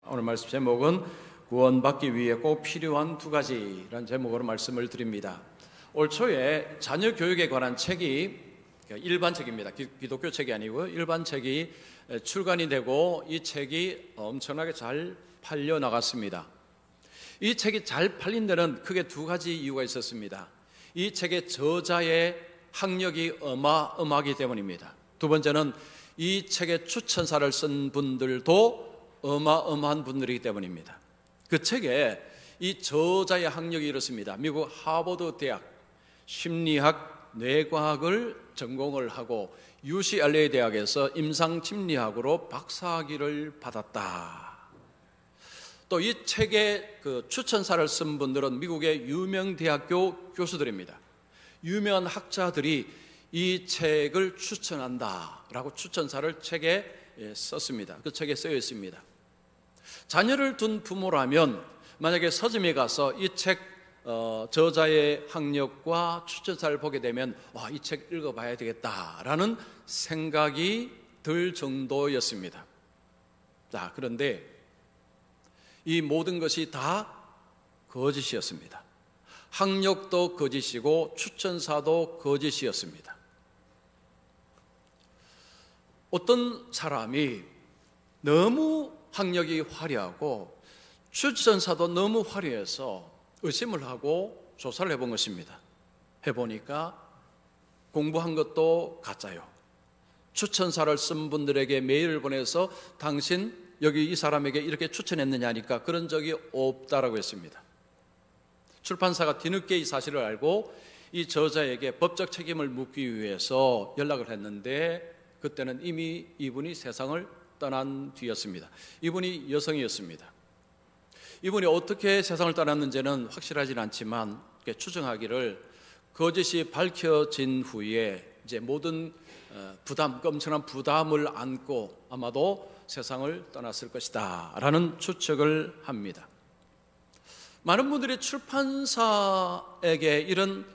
오늘 말씀 제목은 구원받기 위해 꼭 필요한 두 가지라는 제목으로 말씀을 드립니다. 올 초에 자녀 교육에 관한 책이 일반 책입니다. 기독교 책이 아니고 일반 책이 출간이 되고 이 책이 엄청나게 잘 팔려 나갔습니다. 이 책이 잘 팔린 데는 크게 두 가지 이유가 있었습니다. 이 책의 저자의 학력이 어마어마하기 때문입니다. 두 번째는 이 책의 추천사를 쓴 분들도 어마어마한 분들이기 때문입니다. 그 책에 이 저자의 학력이 이렇습니다. 미국 하버드 대학 심리학 뇌과학을 전공을 하고 UCLA 대학에서 임상심리학으로 박사학위를 받았다. 또 이 책의 추천사를 쓴 분들은 미국의 유명 대학교 교수들입니다. 유명한 학자들이 이 책을 추천한다라고 추천사를 책에 썼습니다. 그 책에 쓰여 있습니다. 자녀를 둔 부모라면 만약에 서점에 가서 이 책 저자의 학력과 추천사를 보게 되면 이 책 읽어봐야 되겠다라는 생각이 들 정도였습니다. 자, 그런데 이 모든 것이 다 거짓이었습니다. 학력도 거짓이고 추천사도 거짓이었습니다. 어떤 사람이 너무 학력이 화려하고 추천사도 너무 화려해서 의심을 하고 조사를 해본 것입니다. 해보니까 공부한 것도 가짜요. 추천사를 쓴 분들에게 메일을 보내서 당신 여기 이 사람에게 이렇게 추천했느냐니까 그런 적이 없다라고 했습니다. 출판사가 뒤늦게 이 사실을 알고 이 저자에게 법적 책임을 묻기 위해서 연락을 했는데 그때는 이미 이분이 세상을 떠난 뒤였습니다. 이분이 여성이었습니다. 이분이 어떻게 세상을 떠났는지는 확실하진 않지만 추정하기를 거짓이 밝혀진 후에 이제 모든 엄청난 부담을 안고 아마도 세상을 떠났을 것이다 라는 추측을 합니다. 많은 분들이 출판사에게 이런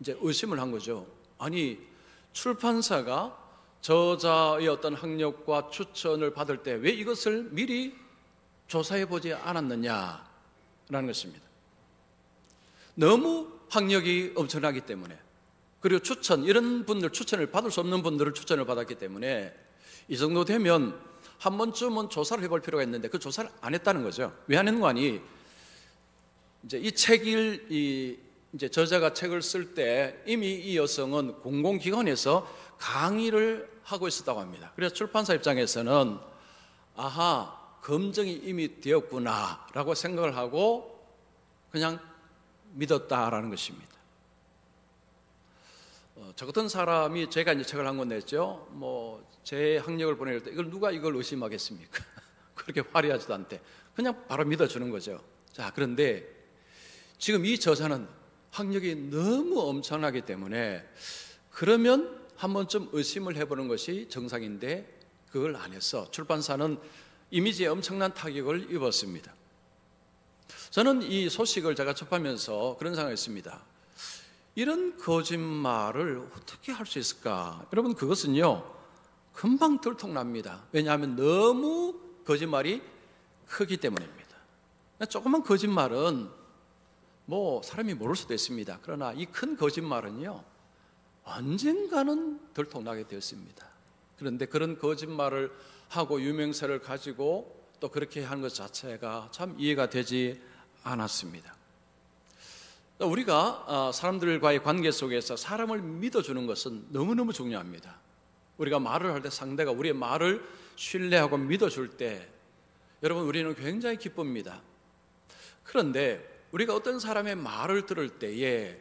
이제 의심을 한 거죠. 아니, 출판사가 저자의 어떤 학력과 추천을 받을 때 왜 이것을 미리 조사해 보지 않았느냐라는 것입니다. 너무 학력이 엄청나기 때문에, 그리고 이런 분들 추천을 받을 수 없는 분들을 추천을 받았기 때문에 이 정도 되면 한 번쯤은 조사를 해볼 필요가 있는데 그 조사를 안 했다는 거죠. 왜 안 했는 거 아니? 이제 이제 저자가 책을 쓸 때 이미 이 여성은 공공기관에서 강의를 하고 있었다고 합니다. 그래서 출판사 입장에서는 검증이 이미 되었구나 라고 생각을 하고 그냥 믿었다라는 것입니다. 저 같은 사람이 제가 이제 책을 한 권 냈죠. 제 학력을 보낼 때 누가 이걸 의심하겠습니까? 그렇게 화려하지도 않대. 그냥 바로 믿어주는 거죠. 자, 그런데 지금 이 저자는 학력이 너무 엄청나기 때문에 그러면 한 번쯤 의심을 해보는 것이 정상인데 그걸 안 해서 출판사는 이미지에 엄청난 타격을 입었습니다. 저는 이 소식을 제가 접하면서 그런 생각을 했습니다. 이런 거짓말을 어떻게 할 수 있을까? 여러분, 그것은요 금방 들통납니다. 왜냐하면 너무 거짓말이 크기 때문입니다. 조그만 거짓말은 사람이 모를 수도 있습니다. 그러나 이 큰 거짓말은요 언젠가는 들통나게 되었습니다. 그런데 그런 거짓말을 하고 유명세를 가지고 또 그렇게 하는 것 자체가 참 이해가 되지 않았습니다. 우리가 사람들과의 관계 속에서 사람을 믿어주는 것은 너무너무 중요합니다. 우리가 말을 할 때 상대가 우리의 말을 신뢰하고 믿어줄 때 여러분 우리는 굉장히 기쁩니다. 그런데 우리가 어떤 사람의 말을 들을 때에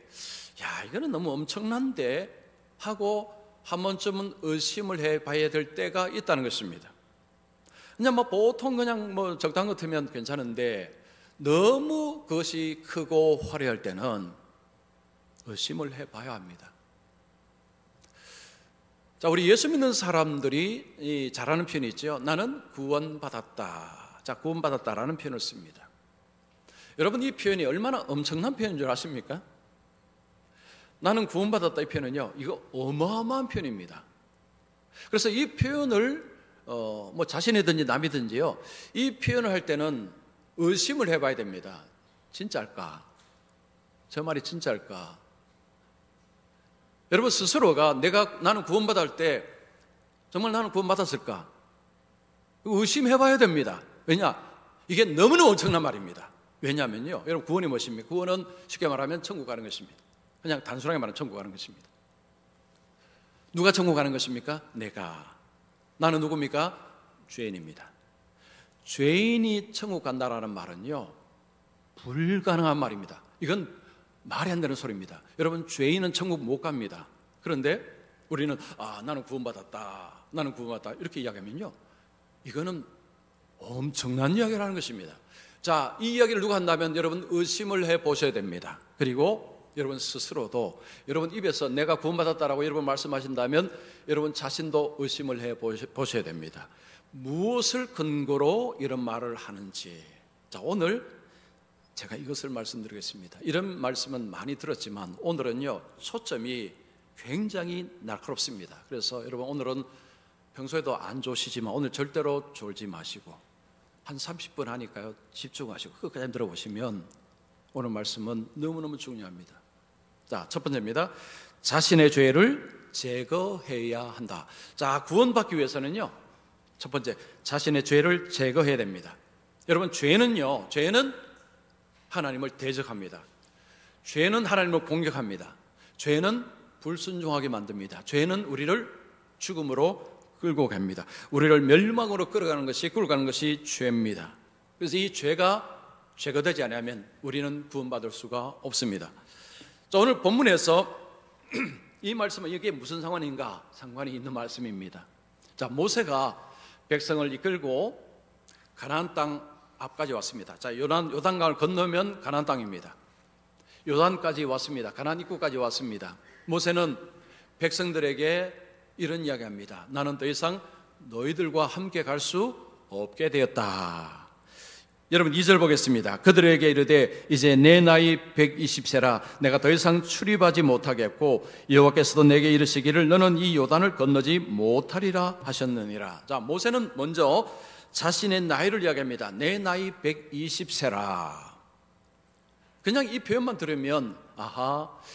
이거는 너무 엄청난데 하고 한 번쯤은 의심을 해봐야 될 때가 있다는 것입니다. 그냥 보통 그냥 적당한 것 같으면 괜찮은데 너무 그것이 크고 화려할 때는 의심을 해봐야 합니다. 자, 우리 예수 믿는 사람들이 잘하는 표현이 있죠. 나는 구원받았다. 자, 구원받았다라는 표현을 씁니다. 여러분, 이 표현이 얼마나 엄청난 표현인 줄 아십니까? 나는 구원받았다 이 표현은요 이거 어마어마한 표현입니다. 그래서 이 표현을 뭐 자신이든지 남이든지요, 이 표현을 할 때는 의심을 해봐야 됩니다. 진짜일까? 저 말이 진짜일까? 여러분 스스로가 나는 구원받을 때 정말 나는 구원받았을까? 의심해봐야 됩니다. 왜냐? 이게 너무너무 엄청난 말입니다. 왜냐하면요, 여러분 구원이 무엇입니까? 구원은 쉽게 말하면 천국 가는 것입니다. 그냥 단순하게 말하면 천국 가는 것입니다. 누가 천국 가는 것입니까? 내가. 나는 누굽니까? 죄인입니다. 죄인이 천국 간다라는 말은요, 불가능한 말입니다. 이건 말이 안 되는 소리입니다. 여러분, 죄인은 천국 못 갑니다. 그런데 우리는 나는 구원받았다, 나는 구원받았다 이렇게 이야기하면요, 이거는 엄청난 이야기를 하는 것입니다. 자, 이 이야기를 누가 한다면 여러분 의심을 해보셔야 됩니다. 그리고 여러분 스스로도 여러분 입에서 내가 구원받았다라고 여러분 말씀하신다면 여러분 자신도 의심을 해보셔야 됩니다. 무엇을 근거로 이런 말을 하는지. 자, 오늘 제가 이것을 말씀드리겠습니다. 이런 말씀은 많이 들었지만 오늘은요, 초점이 굉장히 날카롭습니다. 그래서 여러분 오늘은 평소에도 안 좋으시지만 오늘 절대로 졸지 마시고 한 30분 하니까요, 집중하시고 끝까지 들어보시면 오늘 말씀은 너무너무 중요합니다. 자, 첫 번째입니다. 자신의 죄를 제거해야 한다. 자, 구원받기 위해서는요, 첫 번째, 자신의 죄를 제거해야 됩니다. 여러분, 죄는 하나님을 대적합니다. 죄는 하나님을 공격합니다. 죄는 불순종하게 만듭니다. 죄는 우리를 죽음으로 끌고 갑니다. 우리를 멸망으로 끌어가는 것이 죄입니다. 그래서 이 죄가 제거되지 않으면 우리는 구원받을 수가 없습니다. 자, 오늘 본문에서 이 말씀은 이게 무슨 상관인가? 상관이 있는 말씀입니다. 자, 모세가 백성을 이끌고 가나안 땅 앞까지 왔습니다. 자, 요단강을 건너면 가나안 땅입니다. 요단까지 왔습니다. 가나안 입구까지 왔습니다. 모세는 백성들에게 이런 이야기합니다. 나는 더 이상 너희들과 함께 갈 수 없게 되었다. 여러분 2절 보겠습니다. 그들에게 이르되 이제 내 나이 120세라 내가 더 이상 출입하지 못하겠고 여호와께서도 내게 이르시기를 너는 이 요단을 건너지 못하리라 하셨느니라. 자, 모세는 먼저 자신의 나이를 이야기합니다. 내 나이 120세라. 그냥 이 표현만 들으면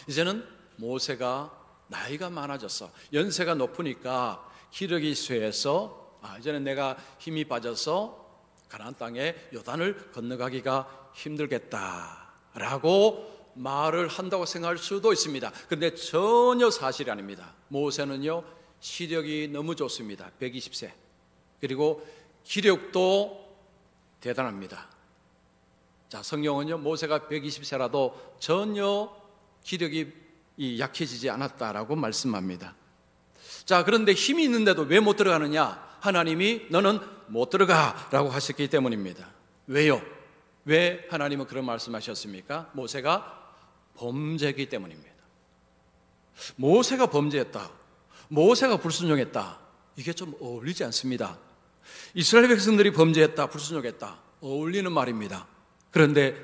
이제는 모세가 나이가 많아졌어. 연세가 높으니까 기력이 쇠해서 이제는 내가 힘이 빠져서 가나안 땅에 요단을 건너가기가 힘들겠다라고 말을 한다고 생각할 수도 있습니다. 그런데 전혀 사실이 아닙니다. 모세는요, 시력이 너무 좋습니다. 120세. 그리고 기력도 대단합니다. 자, 성경은요, 모세가 120세라도 전혀 기력이 약해지지 않았다라고 말씀합니다. 자, 그런데 힘이 있는데도 왜 못 들어가느냐? 하나님이 너는 못 들어가라고 하셨기 때문입니다. 왜요? 왜 하나님은 그런 말씀하셨습니까? 모세가 범죄이기 때문입니다. 모세가 범죄했다, 모세가 불순종했다, 이게 좀 어울리지 않습니다. 이스라엘 백성들이 범죄했다, 불순종했다, 어울리는 말입니다. 그런데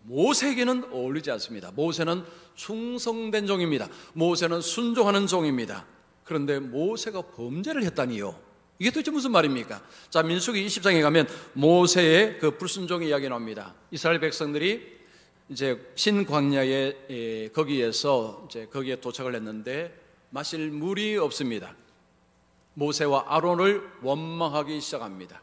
모세에게는 어울리지 않습니다. 모세는 충성된 종입니다. 모세는 순종하는 종입니다. 그런데 모세가 범죄를 했다니요, 이게 도대체 무슨 말입니까? 자, 민수기 20장에 가면 모세의 그 불순종의 이야기 나옵니다. 이스라엘 백성들이 이제 신광야에 거기에 도착을 했는데 마실 물이 없습니다. 모세와 아론을 원망하기 시작합니다.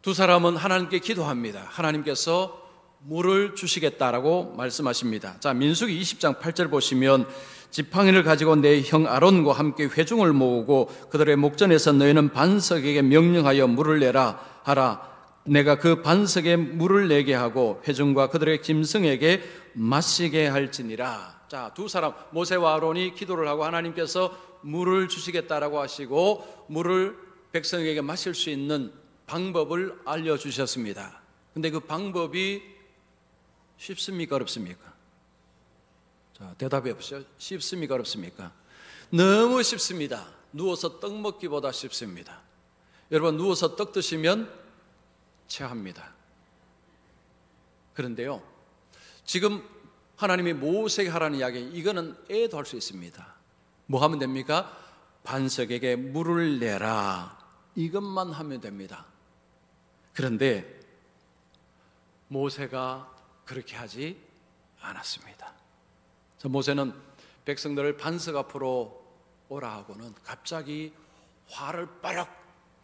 두 사람은 하나님께 기도합니다. 하나님께서 물을 주시겠다라고 말씀하십니다. 자, 민수기 20장 8절 보시면 지팡이를 가지고 내 형 아론과 함께 회중을 모으고 그들의 목전에서 너희는 반석에게 명령하여 물을 내라 하라. 내가 그 반석에 물을 내게 하고 회중과 그들의 짐승에게 마시게 할지니라. 자, 두 사람 모세와 아론이 기도를 하고 하나님께서 물을 주시겠다라고 하시고 물을 백성에게 마실 수 있는 방법을 알려주셨습니다. 근데 그 방법이 쉽습니까? 어렵습니까? 자, 대답해 보세요. 쉽습니까? 어렵습니까? 너무 쉽습니다. 누워서 떡 먹기보다 쉽습니다. 여러분, 누워서 떡 드시면 체합니다. 그런데요, 지금 하나님이 모세에게 하라는 이야기, 이거는 애도 할 수 있습니다. 뭐 하면 됩니까? 반석에게 물을 내라. 이것만 하면 됩니다. 그런데 모세가 그렇게 하지 않았습니다. 모세는 백성들을 반석 앞으로 오라 하고는 갑자기 화를 빠르게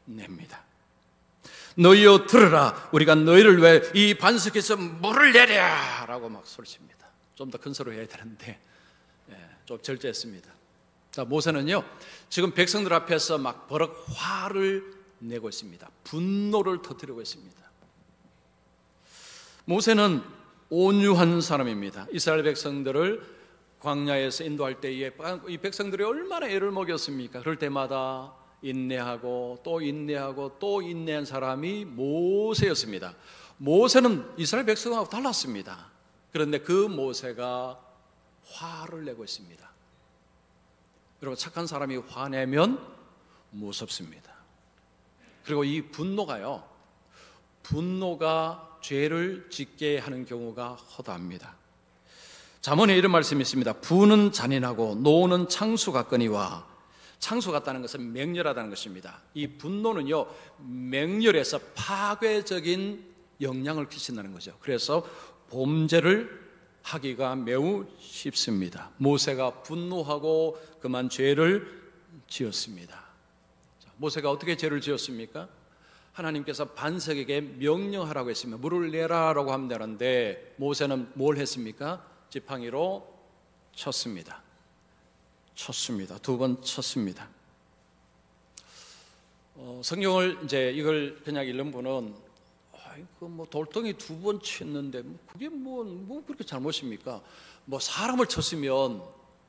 냅니다. 너희여 들으라. 우리가 너희를 왜 이 반석에서 물을 내랴 라고 막 소리칩니다. 좀 더 큰 소리로 해야 되는데 좀 절제했습니다. 자, 모세는요 지금 백성들 앞에서 막 버럭 화를 내고 있습니다. 분노를 터뜨리고 있습니다. 모세는 온유한 사람입니다. 이스라엘 백성들을 광야에서 인도할 때에 이 백성들이 얼마나 애를 먹였습니까? 그럴 때마다 인내하고 또 인내하고 또 인내한 사람이 모세였습니다. 모세는 이스라엘 백성하고 달랐습니다. 그런데 그 모세가 화를 내고 있습니다. 여러분, 착한 사람이 화내면 무섭습니다. 그리고 이 분노가 죄를 짓게 하는 경우가 허다합니다. 잠언에 이런 말씀이 있습니다. 부는 잔인하고 노는 창수 같거니와. 창수 같다는 것은 맹렬하다는 것입니다. 이 분노는요 맹렬해서 파괴적인 영향을 끼친다는 거죠. 그래서 범죄를 하기가 매우 쉽습니다. 모세가 분노하고 그만 죄를 지었습니다. 모세가 어떻게 죄를 지었습니까? 하나님께서 반석에게 명령하라고 했습니다. 물을 내라라고 하면 되는데 모세는 뭘 했습니까? 지팡이로 쳤습니다. 2번 쳤습니다. 성경을 이걸 그냥 읽는 분은 돌덩이 2번 쳤는데 그게 뭐 그렇게 잘못입니까? 사람을 쳤으면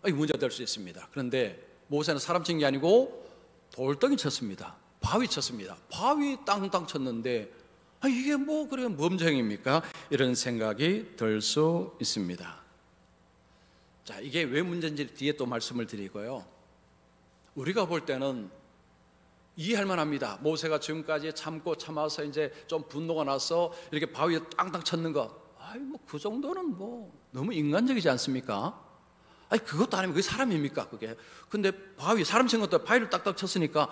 문제가 될 수 있습니다. 그런데 모세는 사람 친 게 아니고 돌덩이 쳤습니다. 바위 쳤습니다. 바위 땅땅 쳤는데 이게 그래 범죄입니까? 이런 생각이 들 수 있습니다. 자, 이게 왜 문제인지 뒤에 또 말씀을 드리고요. 우리가 볼 때는 이해할 만합니다. 모세가 지금까지 참아서 이제 좀 분노가 나서 이렇게 바위에 땅땅 쳤는 거, 그 정도는 너무 인간적이지 않습니까? 그것도 아니면 그게 사람입니까? 그게. 근데 사람 친 것도 바위를 딱딱 쳤으니까,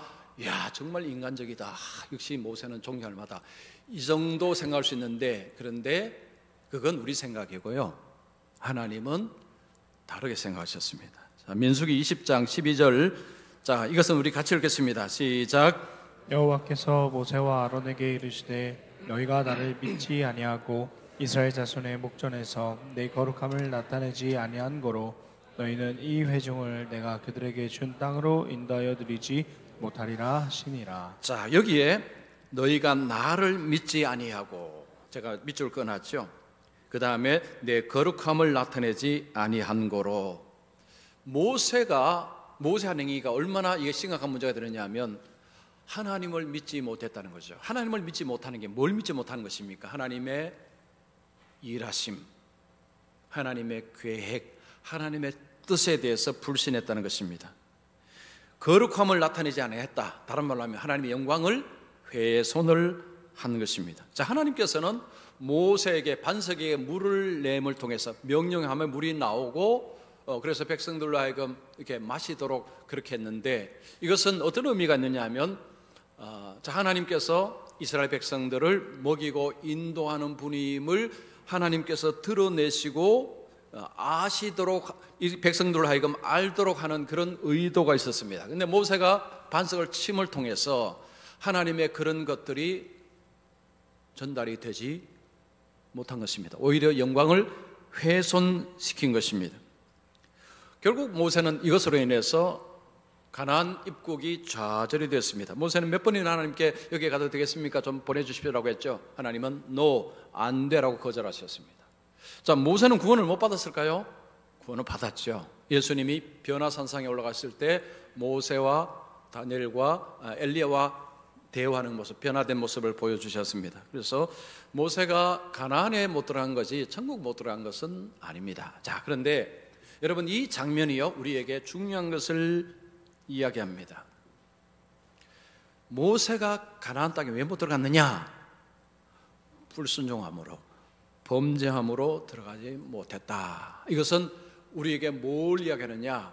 정말 인간적이다. 역시 모세는 존경할 만하다. 이 정도 생각할 수 있는데, 그런데 그건 우리 생각이고요. 하나님은 다르게 생각하셨습니다. 자, 민수기 20장 12절. 자, 이것은 우리 같이 읽겠습니다. 시작. 여호와께서 모세와 아론에게 이르시되 너희가 나를 믿지 아니하고 이스라엘 자손의 목전에서 내 거룩함을 나타내지 아니한 고로 너희는 이 회중을 내가 그들에게 준 땅으로 인도하여 드리지 못하리라 하시니라. 자, 여기에 너희가 나를 믿지 아니하고, 제가 밑줄 끊었죠. 그 다음에 내 거룩함을 나타내지 아니한 고로. 모세 행위가 얼마나 이게 심각한 문제가 되느냐면 하나님을 믿지 못했다는 거죠. 하나님을 믿지 못하는 게 뭘 믿지 못하는 것입니까? 하나님의 일하심, 하나님의 계획, 하나님의 뜻에 대해서 불신했다는 것입니다. 거룩함을 나타내지 않았다. 다른 말로 하면 하나님의 영광을 훼손을 한 것입니다. 자, 하나님께서는 모세에게 반석에게 물을 내음을 통해서 명령하면 물이 나오고 그래서 백성들로 하여금 이렇게 마시도록 그렇게 했는데, 이것은 어떤 의미가 있느냐 하면 하나님께서 이스라엘 백성들을 먹이고 인도하는 분임을 하나님께서 드러내시고 아시도록, 이 백성들로 하여금 알도록 하는 그런 의도가 있었습니다. 그런데 모세가 반석을 침을 통해서 하나님의 그런 것들이 전달이 되지 못한 것입니다. 오히려 영광을 훼손시킨 것입니다. 결국 모세는 이것으로 인해서 가나안 입국이 좌절이 됐습니다. 모세는 몇 번이나 하나님께 여기에 가도 되겠습니까? 좀 보내주십시오라고 했죠. 하나님은 No, 안 돼라고 거절하셨습니다. 자, 모세는 구원을 못 받았을까요? 구원을 받았죠. 예수님이 변화산상에 올라갔을 때 모세와 다니엘과 엘리야와 대화하는 모습, 변화된 모습을 보여주셨습니다. 그래서 모세가 가나안에 못 들어간 거지 천국 못 들어간 것은 아닙니다. 자, 그런데 여러분, 이 장면이요 우리에게 중요한 것을 이야기합니다. 모세가 가나안 땅에 왜 못 들어갔느냐? 불순종함으로, 범죄함으로 들어가지 못했다. 이것은 우리에게 뭘 이야기하느냐?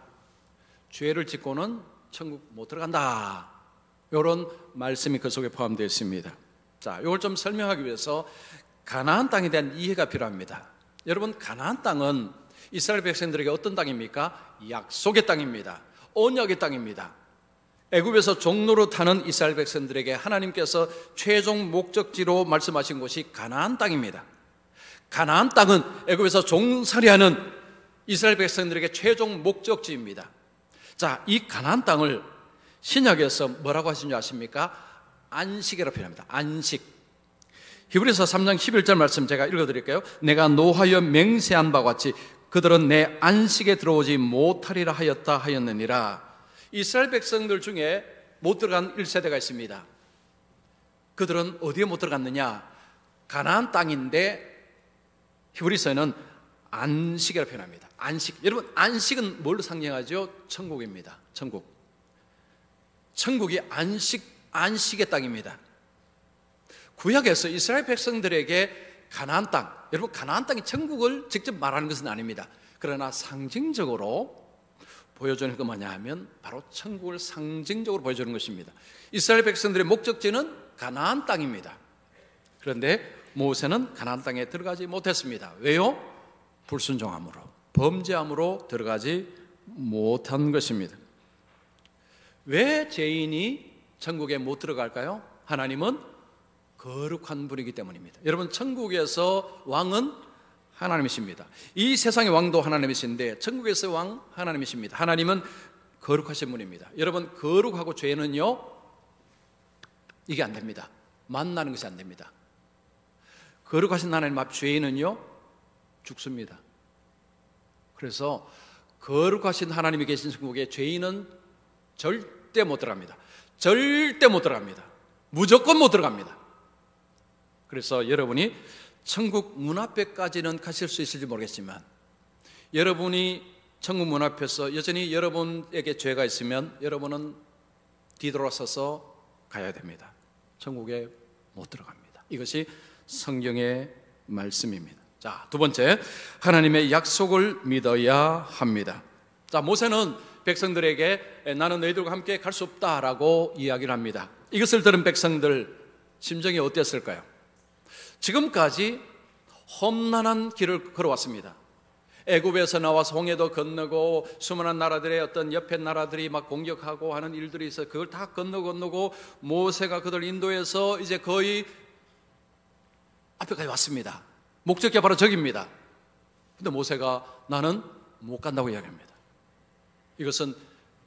죄를 짓고는 천국 못 들어간다. 이런 말씀이 그 속에 포함되어 있습니다. 자, 이걸 좀 설명하기 위해서 가나안 땅에 대한 이해가 필요합니다. 여러분, 가나안 땅은 이스라엘 백성들에게 어떤 땅입니까? 약속의 땅입니다. 언약의 땅입니다. 애굽에서 종로로 타는 이스라엘 백성들에게 하나님께서 최종 목적지로 말씀하신 곳이 가나안 땅입니다. 가나안 땅은 애굽에서 종살이하는 이스라엘 백성들에게 최종 목적지입니다. 자, 이 가나안 땅을 신약에서 뭐라고 하신 줄 아십니까? 안식이라고 표현합니다. 안식. 히브리서 3장 11절 말씀 제가 읽어드릴게요. 내가 노하여 맹세한 바와 같이 그들은 내 안식에 들어오지 못하리라 하였다 하였느니라. 이스라엘 백성들 중에 못 들어간 1세대가 있습니다. 그들은 어디에 못 들어갔느냐? 가나안 땅인데 히브리서에는 안식이라고 표현합니다. 안식. 여러분, 안식은 뭘 상징하죠? 천국입니다. 천국. 천국이 안식의 땅입니다. 구약에서 이스라엘 백성들에게 가나안 땅, 여러분 가나안 땅이 천국을 직접 말하는 것은 아닙니다. 그러나 상징적으로 보여주는 건 뭐냐 하면 바로 천국을 상징적으로 보여주는 것입니다. 이스라엘 백성들의 목적지는 가나안 땅입니다. 그런데 모세는 가나안 땅에 들어가지 못했습니다. 왜요? 불순종함으로, 범죄함으로 들어가지 못한 것입니다. 왜 죄인이 천국에 못 들어갈까요? 하나님은 거룩한 분이기 때문입니다. 여러분, 천국에서 왕은 하나님이십니다. 이 세상의 왕도 하나님이신데 천국에서 왕 하나님이십니다. 하나님은 거룩하신 분입니다. 여러분, 거룩하고 죄는요, 이게 안 됩니다. 만나는 것이 안 됩니다. 거룩하신 하나님 앞 죄인은요, 죽습니다. 그래서 거룩하신 하나님이 계신 천국에 죄인은 절대 못 들어갑니다. 절대 못 들어갑니다. 무조건 못 들어갑니다. 그래서 여러분이 천국 문 앞에까지는 가실 수 있을지 모르겠지만 여러분이 천국 문 앞에서 여전히 여러분에게 죄가 있으면 여러분은 뒤돌아서서 가야 됩니다. 천국에 못 들어갑니다. 이것이 성경의 말씀입니다. 자, 두 번째, 하나님의 약속을 믿어야 합니다. 자, 모세는 백성들에게 나는 너희들과 함께 갈 수 없다라고 이야기를 합니다. 이것을 들은 백성들 심정이 어땠을까요? 지금까지 험난한 길을 걸어왔습니다. 애굽에서 나와서 홍해도 건너고 수많은 나라들의 어떤 옆에 나라들이 막 공격하고 하는 일들이 있어요. 그걸 다 건너고 모세가 그들 인도해서 이제 거의 앞에까지 왔습니다. 목적지가 바로 저기입니다. 근데 모세가 나는 못 간다고 이야기합니다. 이것은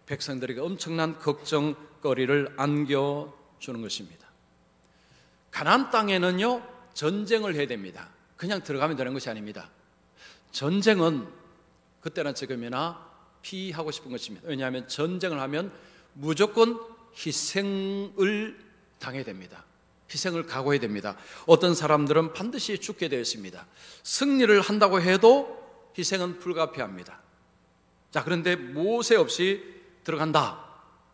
백성들에게 엄청난 걱정거리를 안겨주는 것입니다. 가나안 땅에는요, 전쟁을 해야 됩니다. 그냥 들어가면 되는 것이 아닙니다. 전쟁은 그때나 지금이나 피하고 싶은 것입니다. 왜냐하면 전쟁을 하면 무조건 희생을 당해야 됩니다. 희생을 각오해야 됩니다. 어떤 사람들은 반드시 죽게 되어 있습니다. 승리를 한다고 해도 희생은 불가피합니다. 자, 그런데 모세 없이 들어간다.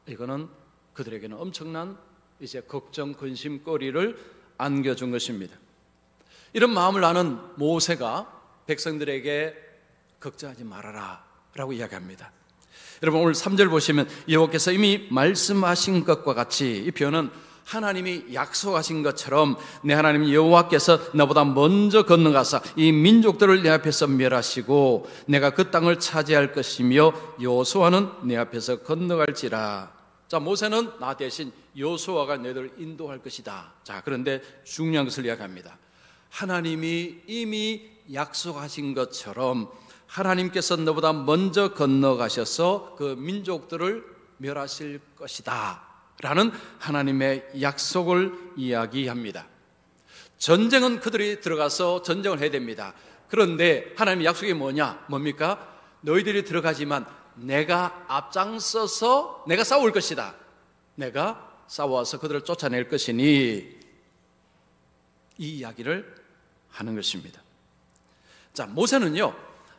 이거는 그들에게는 엄청난 이제 걱정, 근심거리를 안겨준 것입니다. 이런 마음을 아는 모세가 백성들에게 걱정하지 말아라 라고 이야기합니다. 여러분, 오늘 3절 보시면 여호와께서 이미 말씀하신 것과 같이, 이 표현은 하나님이 약속하신 것처럼 내 하나님 여호와께서 너보다 먼저 건너가사 이 민족들을 내 앞에서 멸하시고 내가 그 땅을 차지할 것이며 여호수아는 내 앞에서 건너갈지라. 자, 모세는 나 대신 여호수아가 너희들을 인도할 것이다. 자, 그런데 중요한 것을 이야기합니다. 하나님이 이미 약속하신 것처럼 하나님께서 너보다 먼저 건너가셔서 그 민족들을 멸하실 것이다 라는 하나님의 약속을 이야기합니다. 전쟁은 그들이 들어가서 전쟁을 해야 됩니다. 그런데 하나님의 약속이 뭡니까? 너희들이 들어가지만 내가 앞장서서 내가 싸울 것이다. 내가 싸워서 그들을 쫓아낼 것이니, 이 이야기를 하는 것입니다. 자, 모세는요,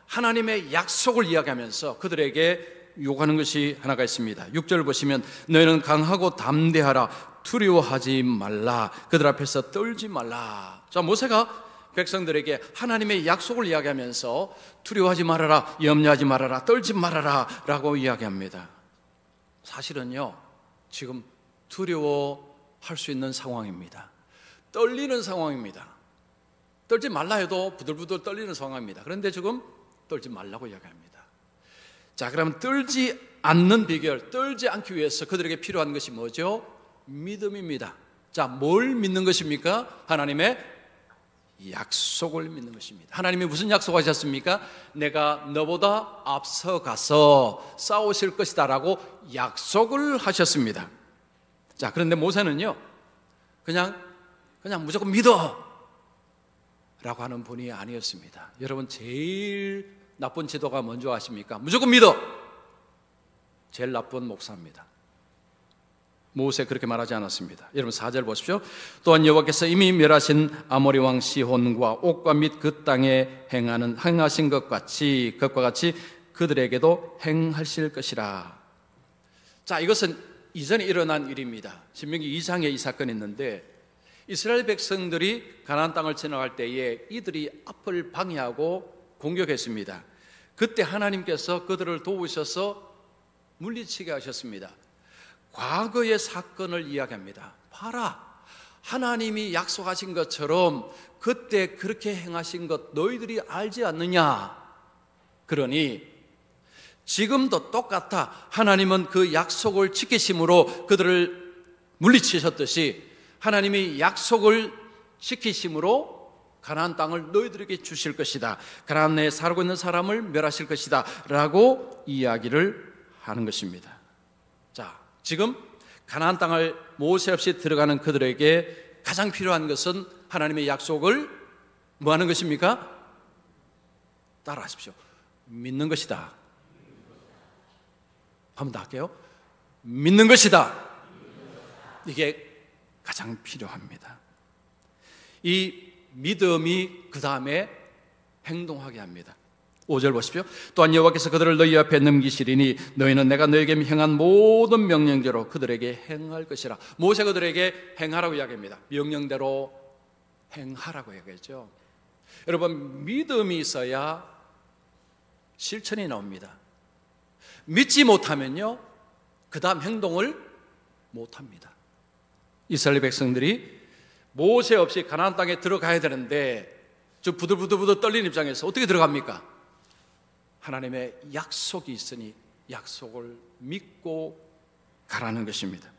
하나님의 약속을 이야기하면서 그들에게 요구하는 것이 하나가 있습니다. 6절 보시면 너희는 강하고 담대하라, 두려워하지 말라, 그들 앞에서 떨지 말라. 자, 모세가 백성들에게 하나님의 약속을 이야기하면서 두려워하지 말아라, 염려하지 말아라, 떨지 말아라 라고 이야기합니다. 사실은요, 지금 두려워할 수 있는 상황입니다. 떨리는 상황입니다. 떨지 말라 해도 부들부들 떨리는 상황입니다. 그런데 지금 떨지 말라고 이야기합니다. 자, 그러면 떨지 않는 비결, 떨지 않기 위해서 그들에게 필요한 것이 뭐죠? 믿음입니다. 자, 뭘 믿는 것입니까? 하나님의 약속을 믿는 것입니다. 하나님이 무슨 약속하셨습니까? 내가 너보다 앞서가서 싸우실 것이다 라고 약속을 하셨습니다. 자, 그런데 모세는요, 그냥 무조건 믿어 라고 하는 분이 아니었습니다. 여러분, 제일 나쁜 지도가 뭔지 아십니까? 무조건 믿어! 제일 나쁜 목사입니다. 모세 그렇게 말하지 않았습니다. 여러분 4절 보십시오. 또한 여호와께서 이미 멸하신 아모리 왕 시혼과 옥과 및 그 땅에 행하신 것과 같이 그들에게도 행하실 것이라. 자, 이것은 이전에 일어난 일입니다. 신명기 2장에 이 사건이 있는데, 이스라엘 백성들이 가나안 땅을 지나갈 때에 이들이 앞을 방해하고 공격했습니다. 그때 하나님께서 그들을 도우셔서 물리치게 하셨습니다. 과거의 사건을 이야기합니다. 봐라, 하나님이 약속하신 것처럼 그때 그렇게 행하신 것 너희들이 알지 않느냐? 그러니 지금도 똑같아. 하나님은 그 약속을 지키심으로 그들을 물리치셨듯이 하나님이 약속을 지키심으로 가나안 땅을 너희들에게 주실 것이다. 가나안 내에 살고 있는 사람을 멸하실 것이다 라고 이야기를 하는 것입니다. 자, 지금 가나안 땅을 모세 없이 들어가는 그들에게 가장 필요한 것은 하나님의 약속을 뭐 하는 것입니까? 따라하십시오. 믿는 것이다. 한 번 더 할게요. 믿는 것이다. 이게 가장 필요합니다. 이 믿음이 그 다음에 행동하게 합니다. 5절 보십시오. 또한 여호와께서 그들을 너희 앞에 넘기시리니 너희는 내가 너희에게 행한 모든 명령대로 그들에게 행할 것이라. 모세가 그들에게 행하라고 이야기합니다. 명령대로 행하라고 이야기했죠. 여러분, 믿음이 있어야 실천이 나옵니다. 믿지 못하면요, 그 다음 행동을 못합니다. 이스라엘 백성들이 모세 없이 가나안 땅에 들어가야 되는데 저 부들부들 떨리는 입장에서 어떻게 들어갑니까? 하나님의 약속이 있으니 약속을 믿고 가라는 것입니다.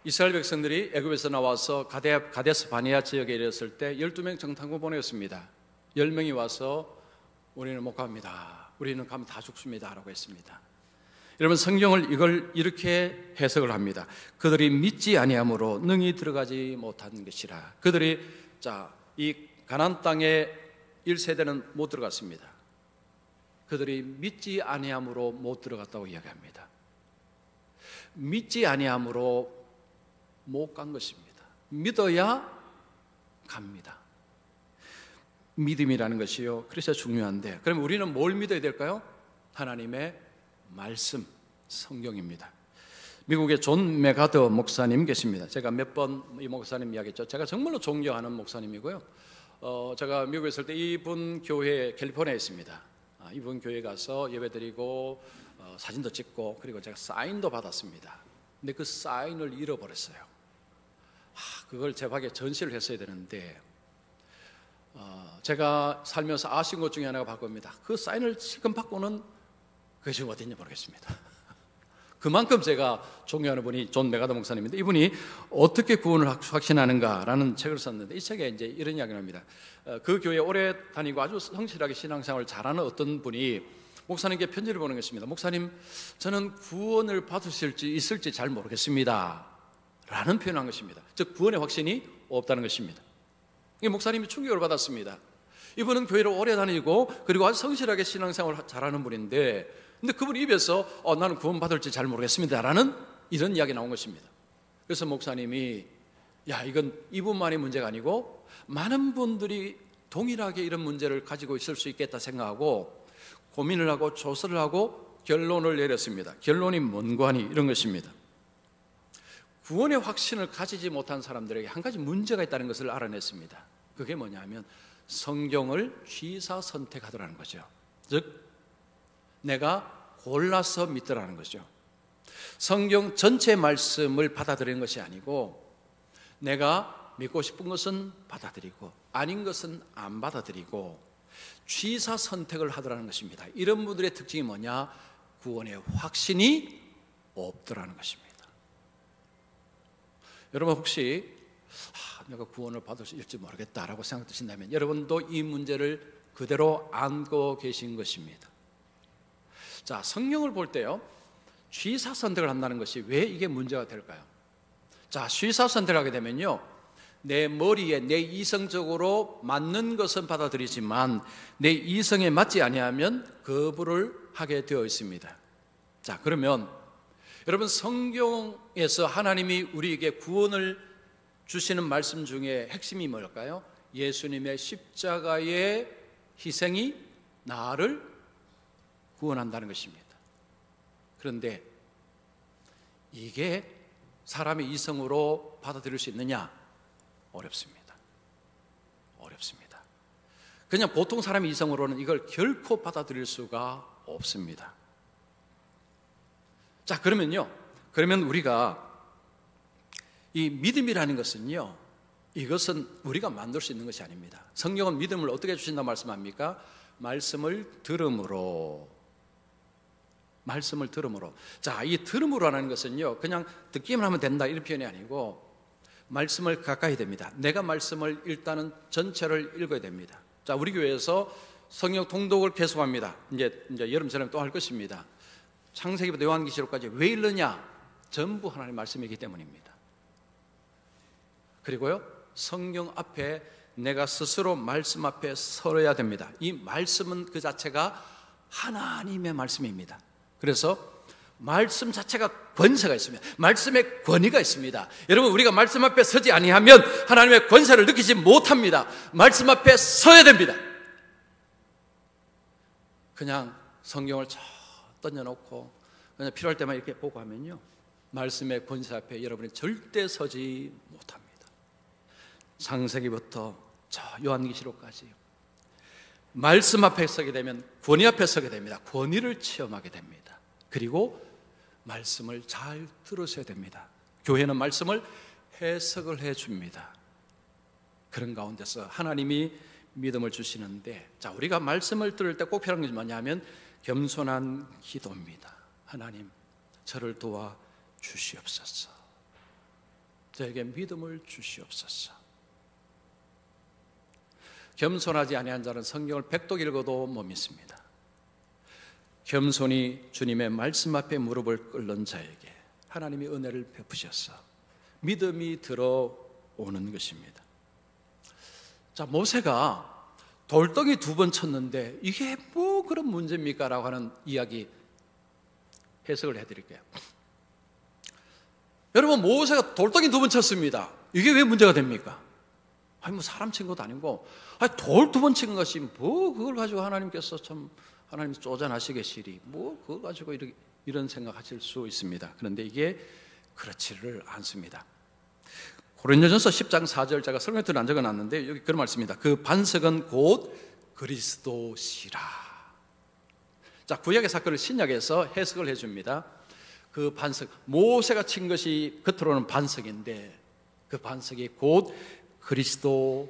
이스라엘 백성들이 애굽에서 나와서 가데스 바네아 지역에 이르렀을 때 12명 정탐꾼 보냈습니다. 10명이 와서 우리는 못 갑니다. 우리는 가면 다 죽습니다 라고 했습니다. 여러분, 성경을 이걸 이렇게 해석을 합니다. 그들이 믿지 아니함으로 능히 들어가지 못한 것이라. 그들이 이 가나안 땅에 1세대는 못 들어갔습니다. 그들이 믿지 아니함으로 못 들어갔다고 이야기합니다. 믿지 아니함으로 못 간 것입니다. 믿어야 갑니다. 믿음이라는 것이요, 그래서 중요한데, 그럼 우리는 뭘 믿어야 될까요? 하나님의 말씀, 성경입니다. 미국의 존 메가더 목사님 계십니다. 제가 몇 번 이 목사님 이야기했죠. 제가 정말로 존경하는 목사님이고요. 제가 미국에 있을 때 이분 교회 캘리포니아에 있습니다. 이분 교회 가서 예배드리고 사진도 찍고 그리고 제가 사인도 받았습니다. 근데 그 사인을 잃어버렸어요. 그걸 제 방에 전시를 했어야 되는데 제가 살면서 아쉬운 것 중에 하나가 바꾸입니다. 그 사인을 실컷 받고는 그게 지금 어딘지 모르겠습니다. 그만큼 제가 존경하는 분이 존 메가더 목사님인데, 이분이 어떻게 구원을 확신하는가라는 책을 썼는데, 이 책에 이제 이런 이야기를 합니다. 그 교회 오래 다니고 아주 성실하게 신앙생활을 잘하는 어떤 분이 목사님께 편지를 보낸 것입니다. 목사님, 저는 구원을 받으실지 있을지 잘 모르겠습니다 라는 표현을 한 것입니다. 즉 구원의 확신이 없다는 것입니다. 이 목사님이 충격을 받았습니다. 이분은 교회를 오래 다니고 그리고 아주 성실하게 신앙생활을 잘하는 분인데, 근데 그분 입에서 나는 구원 받을지 잘 모르겠습니다 라는 이런 이야기 나온 것입니다. 그래서 목사님이 이건 이분만의 문제가 아니고 많은 분들이 동일하게 이런 문제를 가지고 있을 수 있겠다 생각하고 고민을 하고 조사를 하고 결론을 내렸습니다. 결론이 뭔관이 이런 것입니다. 구원의 확신을 가지지 못한 사람들에게 한 가지 문제가 있다는 것을 알아냈습니다. 그게 뭐냐 하면 성경을 취사 선택하더라는 거죠. 즉 내가 골라서 믿더라는 거죠. 성경 전체 말씀을 받아들이는 것이 아니고 내가 믿고 싶은 것은 받아들이고 아닌 것은 안 받아들이고 취사 선택을 하더라는 것입니다. 이런 분들의 특징이 뭐냐? 구원의 확신이 없더라는 것입니다. 여러분 혹시 내가 구원을 받을 수 있을지 모르겠다라고 생각하신다면 여러분도 이 문제를 그대로 안고 계신 것입니다. 자, 성경을 볼 때요, 취사 선택을 한다는 것이 왜 이게 문제가 될까요? 자, 취사 선택을 하게 되면요, 내 머리에 내 이성적으로 맞는 것은 받아들이지만 내 이성에 맞지 아니하면 거부를 하게 되어 있습니다. 자, 그러면 여러분 성경에서 하나님이 우리에게 구원을 주시는 말씀 중에 핵심이 뭘까요? 예수님의 십자가의 희생이 나를 구원한다는 것입니다. 그런데 이게 사람의 이성으로 받아들일 수 있느냐? 어렵습니다. 어렵습니다. 그냥 보통 사람의 이성으로는 이걸 결코 받아들일 수가 없습니다. 자, 그러면 우리가 이 믿음이라는 것은요, 이것은 우리가 만들 수 있는 것이 아닙니다. 성경은 믿음을 어떻게 주신다 말씀합니까? 말씀을 들음으로. 자, 이 들음으로라는 것은요, 그냥 듣기만 하면 된다 이런 표현이 아니고 말씀을 가까이 됩니다. 내가 말씀을 일단은 전체를 읽어야 됩니다. 자, 우리 교회에서 성경 통독을 계속합니다. 이제 여름처럼 또 할 것입니다. 창세기부터 요한계시록까지 왜 읽느냐? 전부 하나님의 말씀이기 때문입니다. 그리고요, 성경 앞에 내가 스스로 말씀 앞에 서야 됩니다. 이 말씀은 그 자체가 하나님의 말씀입니다. 그래서 말씀 자체가 권세가 있습니다. 말씀에 권위가 있습니다. 여러분, 우리가 말씀 앞에 서지 아니하면 하나님의 권세를 느끼지 못합니다. 말씀 앞에 서야 됩니다. 그냥 성경을 쫙 던져놓고 그냥 필요할 때만 이렇게 보고 하면요, 말씀의 권세 앞에 여러분이 절대 서지 못합니다. 창세기부터 저 요한계시록까지 말씀 앞에 서게 되면 권위 앞에 서게 됩니다. 권위를 체험하게 됩니다. 그리고 말씀을 잘 들으셔야 됩니다. 교회는 말씀을 해석을 해줍니다. 그런 가운데서 하나님이 믿음을 주시는데, 자, 우리가 말씀을 들을 때 꼭 필요한 것이 뭐냐면 겸손한 기도입니다. 하나님, 저를 도와 주시옵소서. 저에게 믿음을 주시옵소서. 겸손하지 아니한 자는 성경을 백독 읽어도 못 믿습니다. 겸손히 주님의 말씀 앞에 무릎을 꿇는 자에게 하나님이 은혜를 베푸셔서 믿음이 들어오는 것입니다. 자, 모세가 돌덩이 2번 쳤는데 이게 뭐 그런 문제입니까? 라고 하는 이야기 해석을 해드릴게요. 여러분, 모세가 돌덩이 2번 쳤습니다. 이게 왜 문제가 됩니까? 아니, 뭐 사람 친 것도 아니고, 아니, 돌 2번 친 것이 뭐 그걸 가지고 하나님께서 참 하나님 쪼잔하시겠시리, 뭐 그걸 가지고 이런 생각하실 수 있습니다. 그런데 이게 그렇지를 않습니다. 고린도전서 10장 4절, 제가 설명을 안 적어놨는데 여기 그런 말씀입니다. 그 반석은 곧 그리스도시라. 자, 구약의 사건을 신약에서 해석을 해줍니다. 그 반석, 모세가 친 것이 겉으로는 반석인데 그 반석이 곧 그리스도시라고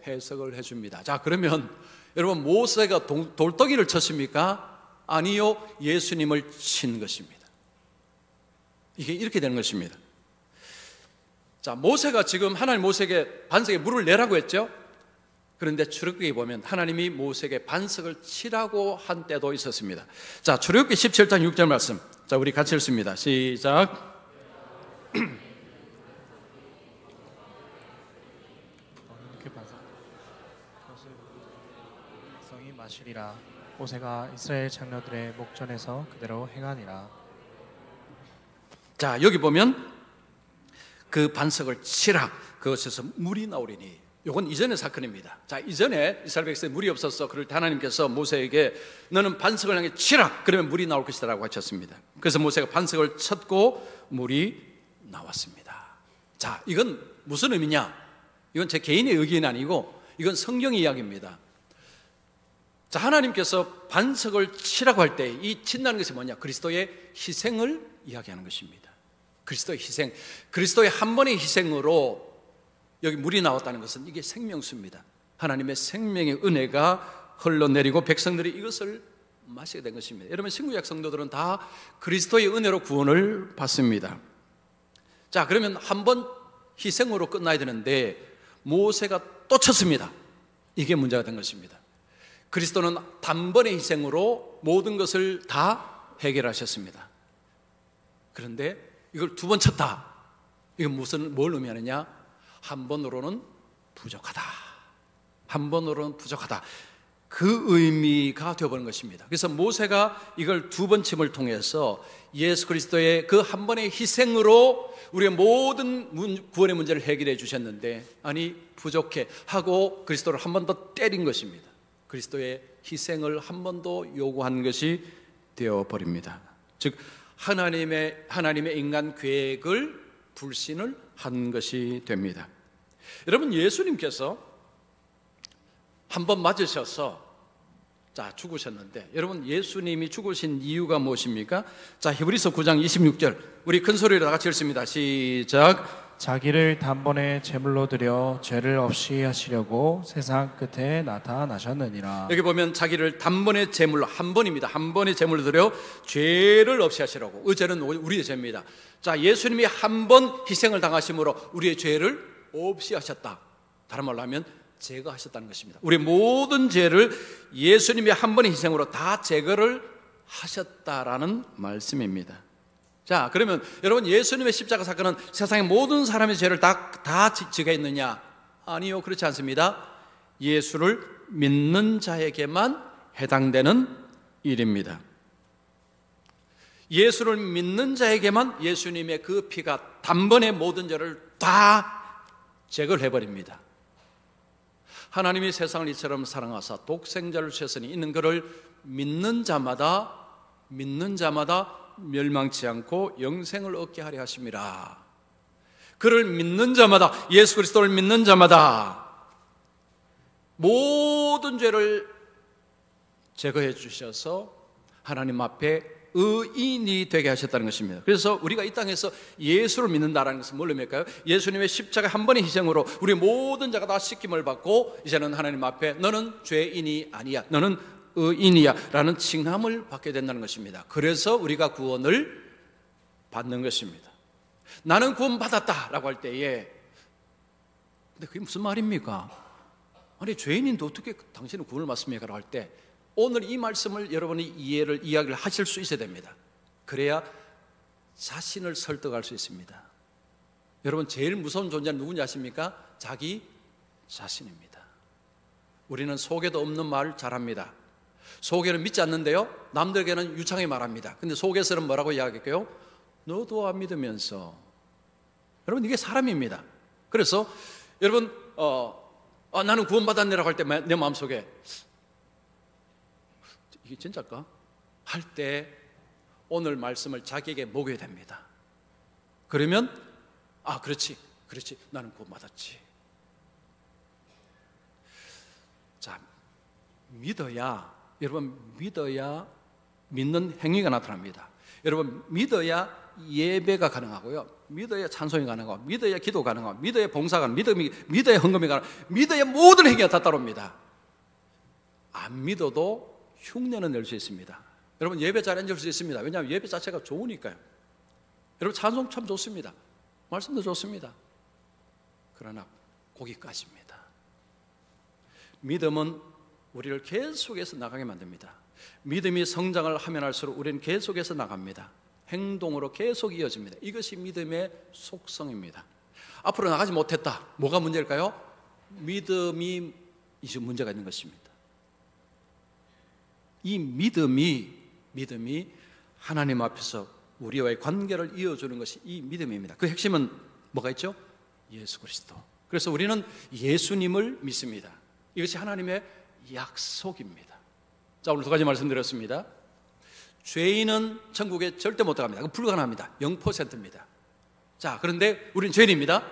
해석을 해줍니다. 자, 그러면 여러분, 모세가 돌덩이를 쳤습니까? 아니요, 예수님을 친 것입니다. 이게 이렇게 되는 것입니다. 자, 모세가 지금 하나님 모세에게 반석에 물을 내라고 했죠. 그런데 출애굽기에 보면 하나님이 모세에게 반석을 치라고 한 때도 있었습니다. 자, 출애굽기 17장 6절 말씀, 자, 우리 같이 읽습니다. 시작. 백성이 마시리라. 모세가 이스라엘 장로들의 목전에서 그대로 행하니라. 자, 여기 보면 그 반석을 치라, 그것에서 물이 나오리니, 이건 이전의 사건입니다. 자, 이전에 이스라엘 백성에 물이 없었어. 그럴 때 하나님께서 모세에게 너는 반석을 향해 치라, 그러면 물이 나올 것이다 라고 하셨습니다. 그래서 모세가 반석을 쳤고 물이 나왔습니다. 자, 이건 무슨 의미냐? 이건 제 개인의 의견이 아니고 이건 성경의 이야기입니다. 자, 하나님께서 반석을 치라고 할 때 이 친다는 것이 뭐냐? 그리스도의 희생을 이야기하는 것입니다. 그리스도의 희생, 그리스도의 한 번의 희생으로 여기 물이 나왔다는 것은 이게 생명수입니다. 하나님의 생명의 은혜가 흘러내리고 백성들이 이것을 마시게 된 것입니다. 여러분, 신구약 성도들은 다 그리스도의 은혜로 구원을 받습니다. 자, 그러면 한 번 희생으로 끝나야 되는데 모세가 또 쳤습니다. 이게 문제가 된 것입니다. 그리스도는 단번의 희생으로 모든 것을 다 해결하셨습니다. 그런데 이걸 두 번 쳤다. 이건 뭘 의미하느냐? 한 번으로는 부족하다. 한 번으로는 부족하다. 그 의미가 되어버린 것입니다. 그래서 모세가 이걸 두 번 침을 통해서 예수 그리스도의 그 한 번의 희생으로 우리의 모든 구원의 문제를 해결해 주셨는데, 아니 부족해 하고 그리스도를 한 번 더 때린 것입니다. 그리스도의 희생을 한 번 더 요구한 것이 되어버립니다. 즉 하나님의 인간 계획을 불신을 한 것이 됩니다. 여러분, 예수님께서 한 번 맞으셔서 죽으셨는데, 여러분, 예수님이 죽으신 이유가 무엇입니까? 자, 히브리서 9장 26절 우리 큰 소리로 다 같이 읽습니다. 시작. 자기를 단번에 제물로 드려 죄를 없이 하시려고 세상 끝에 나타나셨느니라. 여기 보면 자기를 단번에 제물로, 한 번입니다. 한 번에 제물로 드려 죄를 없이 하시려고. 의죄는 우리의 죄입니다. 자, 예수님이 한 번 희생을 당하심으로 우리의 죄를 없이 하셨다. 다른 말로 하면 제거하셨다는 것입니다. 우리 모든 죄를 예수님이 한 번의 희생으로 다 제거를 하셨다라는 말씀입니다. 자, 그러면 여러분, 예수님의 십자가 사건은 세상의 모든 사람의 죄를 다 지게 했느냐? 아니요, 그렇지 않습니다. 예수를 믿는 자에게만 해당되는 일입니다. 예수를 믿는 자에게만 예수님의 그 피가 단번에 모든 죄를 다 제거를 해버립니다. 하나님이 세상을 이처럼 사랑하사 독생자를 주셨으니 이는 그를 믿는 자마다 멸망치 않고 영생을 얻게 하려 하심이라. 그를 믿는 자마다, 예수 그리스도를 믿는 자마다 모든 죄를 제거해 주셔서 하나님 앞에 의인이 되게 하셨다는 것입니다. 그래서 우리가 이 땅에서 예수를 믿는다는 것은 뭘 의미할까요? 예수님의 십자가 한 번의 희생으로 우리 모든 자가 다 씻김을 받고 이제는 하나님 앞에 너는 죄인이 아니야, 너는 의인이야 라는 칭함을 받게 된다는 것입니다. 그래서 우리가 구원을 받는 것입니다. 나는 구원 받았다 라고 할 때에, 근데 그게 무슨 말입니까? 아니, 죄인인데 어떻게 당신은 구원을 받습니까? 라고 할 때 오늘 이 말씀을 여러분이 이야기를 하실 수 있어야 됩니다. 그래야 자신을 설득할 수 있습니다. 여러분, 제일 무서운 존재는 누군지 아십니까? 자기 자신입니다. 우리는 속에도 없는 말 잘합니다. 속에는 믿지 않는데요, 남들에게는 유창하게 말합니다. 근데 속에서는 뭐라고 이야기할까요? 너도 안 믿으면서. 여러분, 이게 사람입니다. 그래서 여러분, 나는 구원받았네라고 할 때 내 마음속에 이게 진짜일까? 할 때 오늘 말씀을 자기에게 먹여야 됩니다. 그러면 그렇지 나는 구원받았지. 자, 여러분, 믿어야 믿는 행위가 나타납니다. 여러분, 믿어야 예배가 가능하고요, 믿어야 찬송이 가능하고, 믿어야 기도 가능하고, 믿어야 봉사가 가능하고, 믿어야 헌금이 가능하고, 믿어야 모든 행위가 다 따라옵니다. 안 믿어도 흉내는 낼 수 있습니다. 여러분, 예배 잘 앉을 수 있습니다. 왜냐하면 예배 자체가 좋으니까요. 여러분, 찬송 참 좋습니다. 말씀도 좋습니다. 그러나 거기까지입니다. 믿음은 우리를 계속해서 나가게 만듭니다. 믿음이 성장을 하면 할수록 우리는 계속해서 나갑니다. 행동으로 계속 이어집니다. 이것이 믿음의 속성입니다. 앞으로 나가지 못했다. 뭐가 문제일까요? 믿음이 이제 문제가 있는 것입니다. 이 믿음이 하나님 앞에서 우리와의 관계를 이어주는 것이 이 믿음입니다. 그 핵심은 뭐가 있죠? 예수 그리스도. 그래서 우리는 예수님을 믿습니다. 이것이 하나님의 약속입니다. 자, 오늘 두 가지 말씀드렸습니다. 죄인은 천국에 절대 못 들어갑니다. 그건 불가능합니다. 0%입니다. 자, 그런데 우리는 죄인입니다.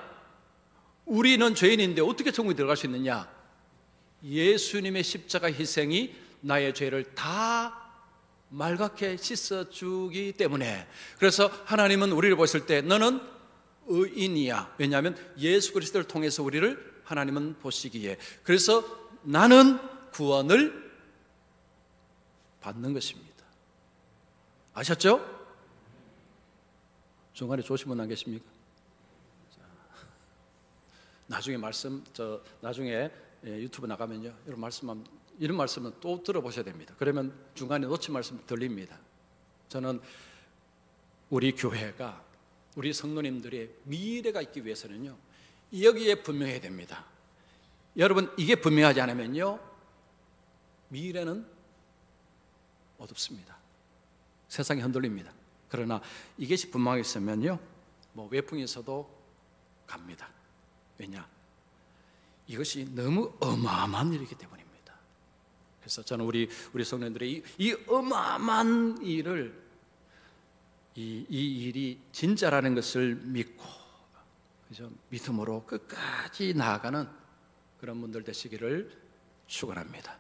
우리는 죄인인데 어떻게 천국에 들어갈 수 있느냐? 예수님의 십자가 희생이 나의 죄를 다 말갛게 씻어주기 때문에, 그래서 하나님은 우리를 보실 때 너는 의인이야. 왜냐하면 예수 그리스도를 통해서 우리를 하나님은 보시기에, 그래서 나는 구원을 받는 것입니다. 아셨죠? 중간에 조신 분 안 계십니까? 나중에 나중에 유튜브 나가면요, 이런 말씀은 또 들어보셔야 됩니다. 그러면 중간에 놓친 말씀 들립니다. 저는 우리 교회가, 우리 성도님들의 미래가 있기 위해서는요, 여기에 분명해야 됩니다. 여러분, 이게 분명하지 않으면요, 미래는 어둡습니다. 세상이 흔들립니다. 그러나 이것이 분명하게 있으면요, 외풍에서도 갑니다. 왜냐? 이것이 너무 어마어마한 일이기 때문입니다. 그래서 저는 우리 성도님들의 이 어마어마한 일을, 이 일이 진짜라는 것을 믿고, 그죠? 믿음으로 끝까지 나아가는 그런 분들 되시기를 축원합니다.